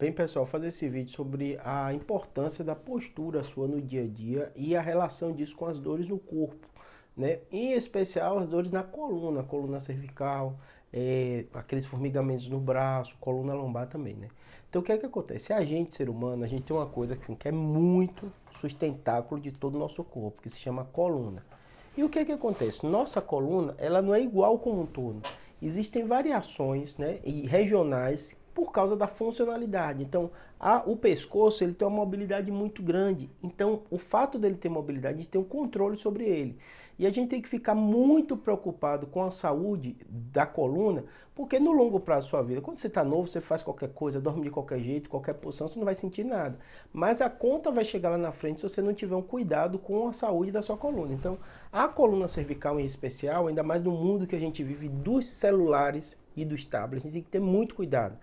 Bem, pessoal, fazer esse vídeo sobre a importância da postura sua no dia a dia e a relação disso com as dores no corpo, né? Em especial as dores na coluna cervical, aqueles formigamentos no braço, coluna lombar também, né? Então, o que é que acontece? A gente, ser humano, a gente tem uma coisa assim, que é muito sustentáculo de todo o nosso corpo, que se chama coluna. E o que é que acontece? Nossa coluna, ela não é igual como um todo. Existem variações, né, e regionais por causa da funcionalidade. Então, o pescoço ele tem uma mobilidade muito grande. Então, o fato dele ter mobilidade, a gente tem um controle sobre ele. E a gente tem que ficar muito preocupado com a saúde da coluna, porque no longo prazo da sua vida, quando você está novo, você faz qualquer coisa, dorme de qualquer jeito, qualquer posição, você não vai sentir nada. Mas a conta vai chegar lá na frente se você não tiver um cuidado com a saúde da sua coluna. Então, a coluna cervical em especial, ainda mais no mundo que a gente vive dos celulares e dos tablets, a gente tem que ter muito cuidado.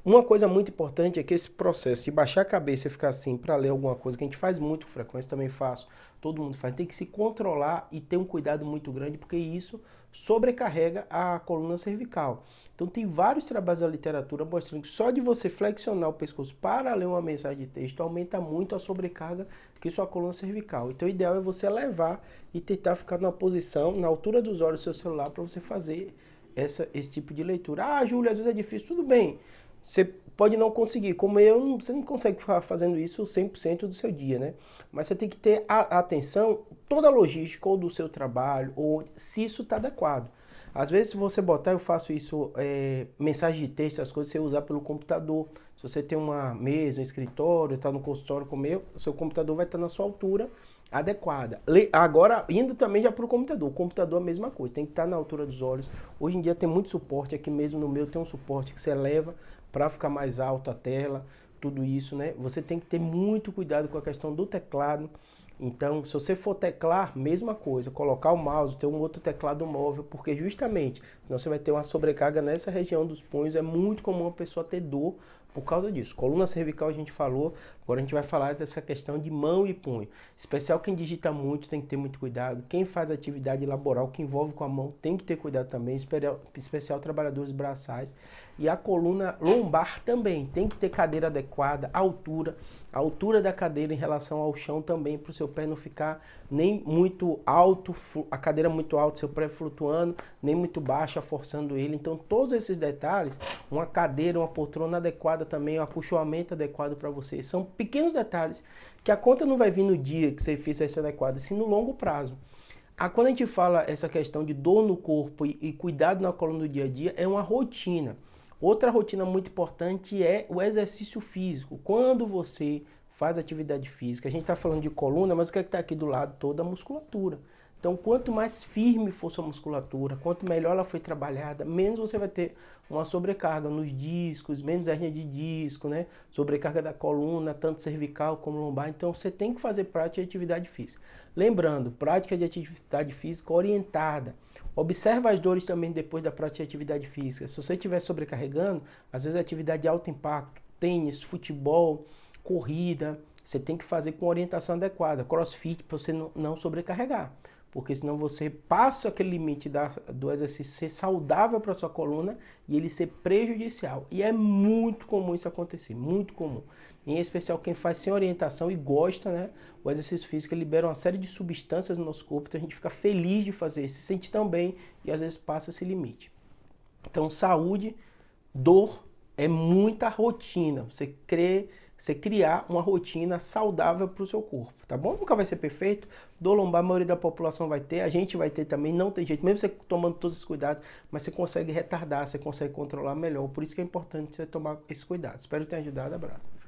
Uma coisa muito importante é que esse processo de baixar a cabeça e ficar assim para ler alguma coisa, que a gente faz muito com frequência, também faço, todo mundo faz, tem que se controlar e ter um cuidado muito grande, porque isso sobrecarrega a coluna cervical. Então tem vários trabalhos da literatura mostrando que só de você flexionar o pescoço para ler uma mensagem de texto aumenta muito a sobrecarga que sua coluna cervical. Então o ideal é você levar e tentar ficar na posição, na altura dos olhos do seu celular para você fazer esse tipo de leitura. Ah, Júlio, às vezes é difícil. Tudo bem. Você pode não conseguir, como eu, você não consegue ficar fazendo isso 100% do seu dia, né? Mas você tem que ter a atenção, toda a logística ou do seu trabalho, ou se isso está adequado. Às vezes, se você botar, eu faço isso, mensagem de texto, as coisas você usar pelo computador. Se você tem uma mesa, um escritório, está no consultório como eu, seu computador vai estar na sua altura adequada. Agora, indo também já para o computador. O computador é a mesma coisa, tem que estar na altura dos olhos. Hoje em dia tem muito suporte, aqui mesmo no meu tem um suporte que você leva para ficar mais alto a tela, tudo isso, né? Você tem que ter muito cuidado com a questão do teclado. Então, se você for teclar, mesma coisa, colocar o mouse, ter um outro teclado móvel, porque justamente, senão você vai ter uma sobrecarga nessa região dos punhos, é muito comum a pessoa ter dor por causa disso. Coluna cervical a gente falou, agora a gente vai falar dessa questão de mão e punho. Especial quem digita muito tem que ter muito cuidado, quem faz atividade laboral que envolve com a mão tem que ter cuidado também, especial trabalhadores braçais. E a coluna lombar também, tem que ter cadeira adequada, a altura da cadeira em relação ao chão também, para o seu pé não ficar nem muito alto, a cadeira muito alta, seu pé flutuando, nem muito baixa, forçando ele. Então, todos esses detalhes, uma cadeira, uma poltrona adequada também, um acolchoamento adequado para você, são pequenos detalhes que a conta não vai vir no dia que você fez esse adequado, sim no longo prazo. Quando a gente fala essa questão de dor no corpo e cuidado na coluna do dia a dia, é uma rotina. Outra rotina muito importante é o exercício físico. Quando você faz atividade física, a gente está falando de coluna, mas o que é que está aqui do lado? Toda a musculatura. Então, quanto mais firme for sua musculatura, quanto melhor ela foi trabalhada, menos você vai ter uma sobrecarga nos discos, menos hérnia de disco, né? Sobrecarga da coluna, tanto cervical como lombar. Então, você tem que fazer prática de atividade física. Lembrando, prática de atividade física orientada. Observa as dores também depois da prática de atividade física. Se você estiver sobrecarregando, às vezes é atividade de alto impacto, tênis, futebol, corrida, você tem que fazer com orientação adequada. CrossFit para você não sobrecarregar. Porque senão você passa aquele limite do exercício ser saudável para sua coluna e ele ser prejudicial. E é muito comum isso acontecer, muito comum. Em especial quem faz sem orientação e gosta, né? O exercício físico libera uma série de substâncias no nosso corpo, então a gente fica feliz de fazer, se sente tão bem e às vezes passa esse limite. Então saúde, dor é muita rotina. Você criar uma rotina saudável para o seu corpo, tá bom? Nunca vai ser perfeito, dor lombar a maioria da população vai ter, a gente vai ter também, não tem jeito, mesmo você tomando todos os cuidados, mas você consegue retardar, você consegue controlar melhor, por isso que é importante você tomar esses cuidados. Espero ter ajudado, abraço.